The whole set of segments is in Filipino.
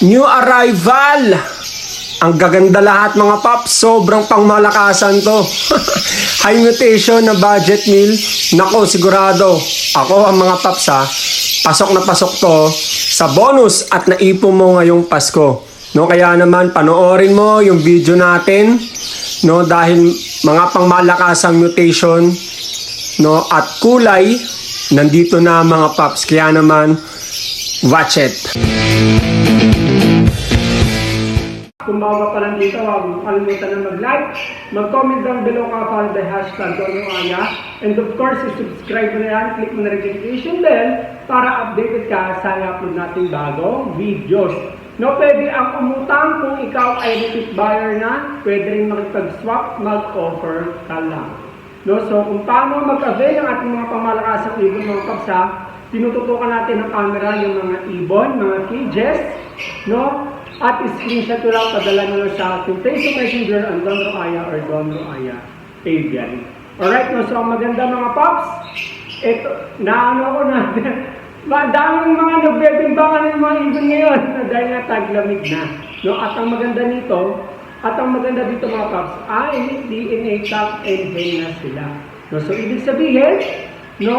New arrival! Ang gaganda lahat mga paps, sobrang pangmalakasan to. High mutation na budget meal. Nako, sigurado. Ako ang mga paps ha, pasok na pasok to sa bonus at naipon mo ngayong Pasko. No, kaya naman panoorin mo yung video natin, no, dahil mga pangmalakasang mutation, no, at kulay nandito na mga paps. Kaya naman watch it. Kung bago pa lang dito, huwag mo kalimutan na mag-like, mag-comment down below ka follow the hashtag DonRoAya, and of course, subscribe mo na yan, click mo na notification bell para updated ka sa upload nating bagong videos. No, pwede ang umutang kung ikaw ay repeat buyer na, pwede rin makipag-swap, mag-offer ka lang. No, so kung paano mag-avail ang ating mga pangmalakasang ibon mga kapsa, tinututukan natin ng camera yung mga ibon, mga cages, no? At screenshot ko lang, padala nyo sa ating Facebook Messenger ang DonRoAya or DonRoAya Aviary. Alright, no? So ang maganda mga pops, ito, naano ko na, madaming mga nagbebimbangan ng mga ibon ngayon dahil nga taglamig na. No? At ang maganda dito mga pops, ay DNA top and hen na sila. No? So ibig sabihin, no,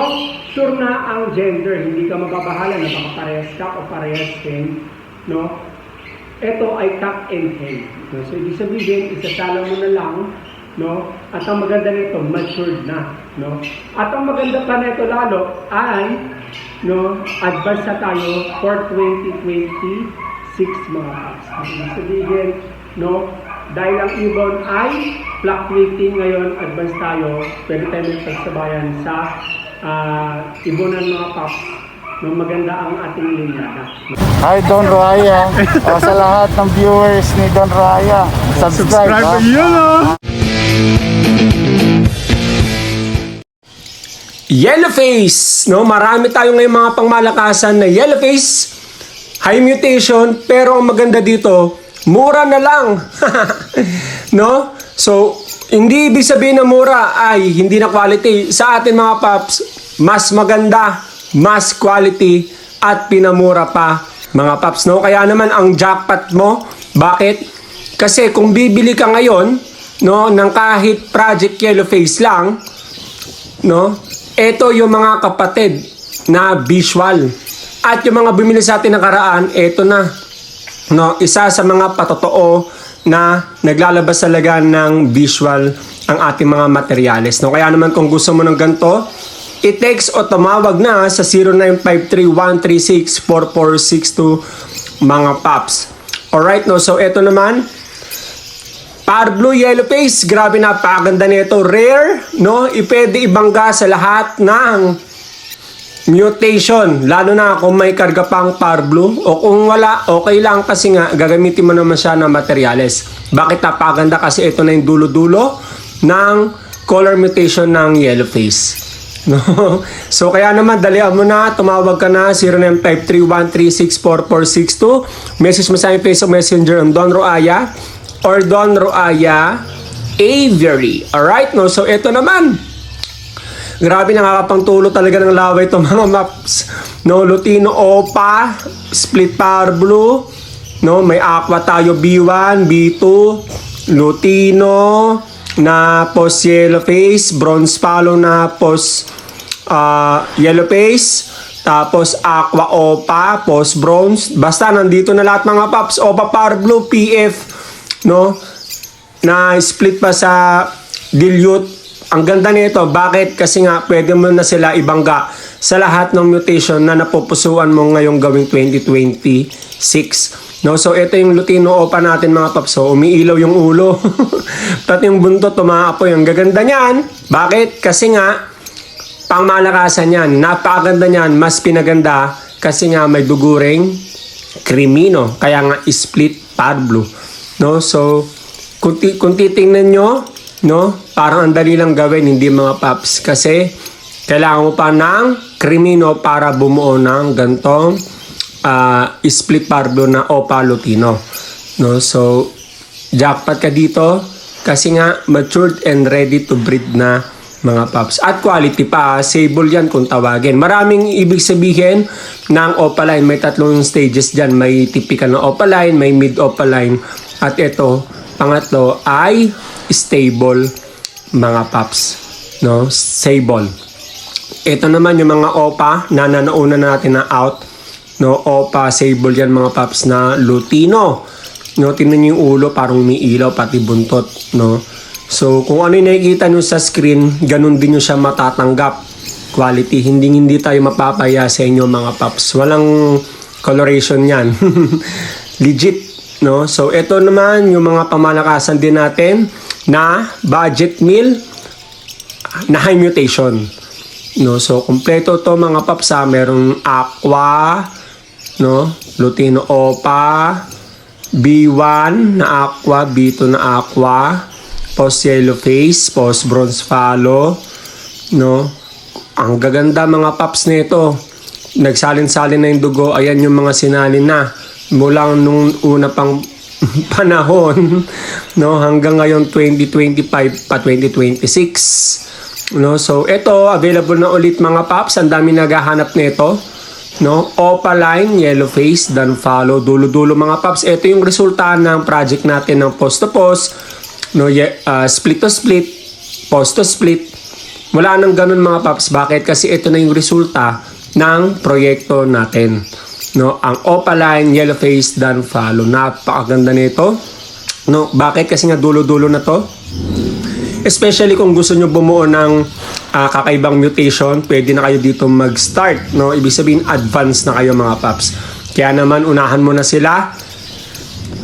sure na ang gender, hindi ka mababahala na baka parehas ka o parehas hen, no? Ito ay cock and hen. No? So, ibig sabihin, isasala mo na lang, no? At ang maganda nito, matured na, no? At ang maganda pa nito lalo ay, no, advance na tayo for 2026 mga paps. Ibig sabihin, no, dahil ang ibon ay fluctuating ngayon, advance tayo, pwede tayo magpagsabayan sa ibonan mga paps. No, maganda ang ating linyada. Hi DonRoAya. O sa lahat ng viewers ni DonRoAya, subscribe ha? Yellowface, no, marami tayo ngayong mga pangmalakasan na yellowface, high mutation, pero ang maganda dito, mura na lang. No? So, hindi ibig sabihin na mura ay hindi na quality. Sa atin mga paps, mas maganda, mas quality at pinamura pa mga paps, no? Kaya naman ang jackpot mo, bakit? Kasi kung bibili ka ngayon, no, ng kahit Project Yellowface lang, no, ito yung mga kapatid na visual. At yung mga bumili sa atin nakaraan, ito na, no, isa sa mga patotoo na naglalabas talaga ng visual ang ating mga materyales, no? Kaya naman kung gusto mo ng ganito, i-text o tumawag na sa 0953-136-4462 mga paps. Alright, no? So, ito naman, Parblue Yellowface. Grabe, napakaganda nito. Rare, no? Pwede ibangga sa lahat ng mutation. Lalo na kung may karga pang Parblue. O kung wala, okay lang kasi nga, gagamitin mo naman siya ng materyales. Bakit napakaganda? Kasi ito na yung dulo-dulo ng color mutation ng Yellowface. No? So kaya naman dalihan mo na, tumawag ka na 0953-136-4462, message mo sa aking Facebook Messenger ang DonRoAya or DonRoAya Aviary. Alright, no? So ito naman, grabe, nakakapangtulo talaga ng laway itong mga maps, no? Lutino Opa, Split Parblue, no? May Aqua tayo B1, B2, Lutino na post Yellowface, Bronze Follow na post Yellowface, tapos Aqua Opa, post Bronze. Basta nandito na lahat mga paps. Opa Parblue, PF, no, na split pa sa dilute. Ang ganda nito, bakit? Kasi nga pwede mo na sila ibangga sa lahat ng mutation na napupusuan mo ngayong gawing 2026. No, so ito yung Lutino Opa natin mga paps. So umiilaw yung ulo. Pati yung buntot tumaapoy. Ang gaganda niyan. Bakit? Kasi nga pangmalakasan yan. Napakaganda niyan. Mas pinaganda kasi nga may duguring crimino. Kaya nga split parblue. No, so kung titingnan nyo, no, parang ang dali lang gawin, hindi mga paps. Kasi kailangan mo pa ng crimino para bumuo ng gantong split parblue na Opa Lutino, no? So jackpot ka dito kasi nga matured and ready to breed na mga paps. At quality pa, sable yan kung tawagin. Maraming ibig sabihin ng opaline. May tatlong stages dyan. May typical na opaline, may mid opaline, at ito, pangatlo ay stable, mga paps. No? Sable. Ito naman yung mga opa na nauna natin na out. No? Opa, sable yan mga paps na Lutino. No? Tingnan nyo yung ulo, parang umiilaw, pati buntot. No? So, kung ano yung nakikita nyo sa screen, ganun din nyo siya matatanggap. Quality. Hindi tayo mapapaya sa inyo mga paps. Walang coloration yan. Legit. No? So, ito naman yung mga pamalakasan din natin na budget meal na high mutation. No? So, kompleto to mga paps ha. Merong aqua, no? Lutino Opa, B1 na aqua, B2 na aqua, post yellow face, post bronze follow, no? Ang gaganda mga paps nito. Nagsalin-salin na yung dugo. Ayan yung mga sinalin na mula nung una pang panahon, no, hanggang ngayon 2025 pa 2026, no? So ito available na ulit mga paps. Ang dami naghahanap nito, no? Opaline, yellow face, dan follow, dulo-dulo mga paps. Ito yung resulta ng project natin ng post to post, no? Split to split, post to split. Wala nang ganun mga paps. Bakit? Kasi ito na yung resulta ng proyekto natin, no? Ang opaline, yellow face, dan follow. Napakaganda nito, no? Bakit? Kasi nga dulo-dulo na to. Especially kung gusto nyo bumuo ng kakaibang mutation, pwede na kayo dito mag-start, no? Ibig sabihin advance na kayo mga paps. Kaya naman unahan mo na sila,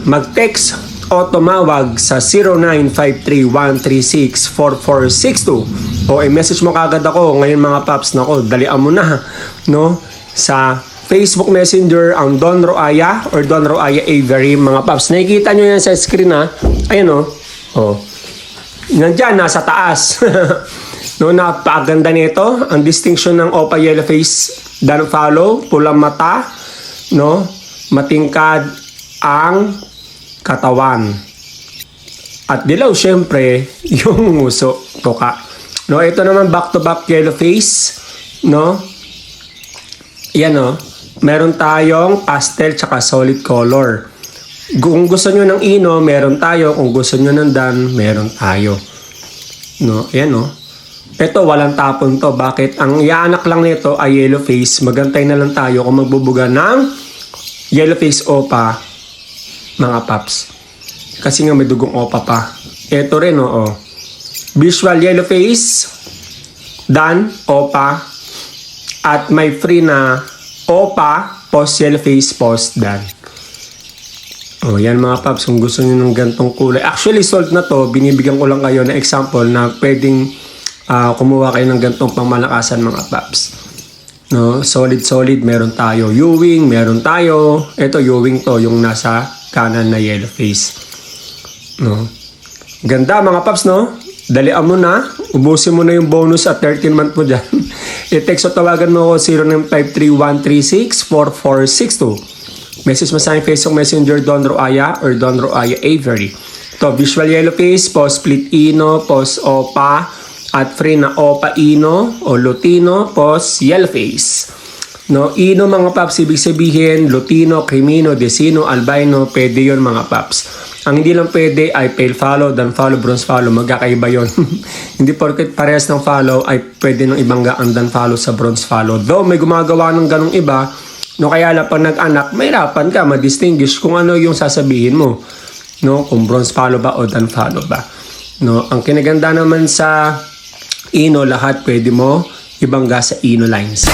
mag-text o tumawag sa 0953-136-4462 o i-message mo kagad ako ngayon mga paps. Nako, dalian mo na, no? Sa Facebook Messenger ang Don Roaya or Don Roaya Avery mga paps. Nakikita nyo yan sa screen ha. Ayan o. Oh. Nandyan, nasa taas. No, napakaganda nito. Ang distinction ng Opa Yellow Face dan follow, pulang mata, no? Matingkad ang katawan. At dilaw syempre yung nguso, tuka. No, ito naman back to back yellow face, no? Yan no. Meron tayong pastel tsaka solid color. Kung gusto nyo ng ino, meron tayo. Kung gusto nyo ng dan, meron tayo. No, ayan no. Ito walang tapon to. Bakit? Ang iaanak lang nito ay yellow face. Magantay na lang tayo kung magbubuga ng yellow face opa, mga paps. Kasi nga may dugong opa pa. Ito rin oo. Visual yellow face, dan opa, at may free na opa, post yellow face, post dan. Oh, yan mga paps, kung gusto niyo ng gantong kulay. Actually, sold na to. Binibigyan ko lang kayo na example na pwedeng kumuha kayo ng gantong pangmalakasan mga paps. No, solid meron tayo. Ewing, meron tayo. Ito Ewing to, yung nasa kanan na yellow face. No. Ganda mga paps, no? Dalian mo na. Ubusin mo na yung bonus at 13 month mo dyan. I-text o tawagan mo ako 0953-136-4462. Message mo sa aking Facebook Messenger Don Roaya or Don Roaya Avery. Ito, visual yellow face, post split ino, post opa, at free na opa ino o lutino, post yellow face. No, ino mga paps, ibig sabihin lutino, crimino, desino, albino, pwede yun mga paps. Ang hindi lang pwede ay pale follow, dan follow, bronze follow, magkakaiba yun. Hindi porket parehas ng follow ay pwede nang ibangga ang dan follow sa bronze follow. Though may gumagawa ng ganong iba, no, kaya lang pag nag-anak, mahirapan ka ma-distinguish kung ano yung sasabihin mo. No, kung bronze follow ba o dan follow ba. No, ang kinaganda naman sa ino, lahat pwede mo ibangga sa ino lines.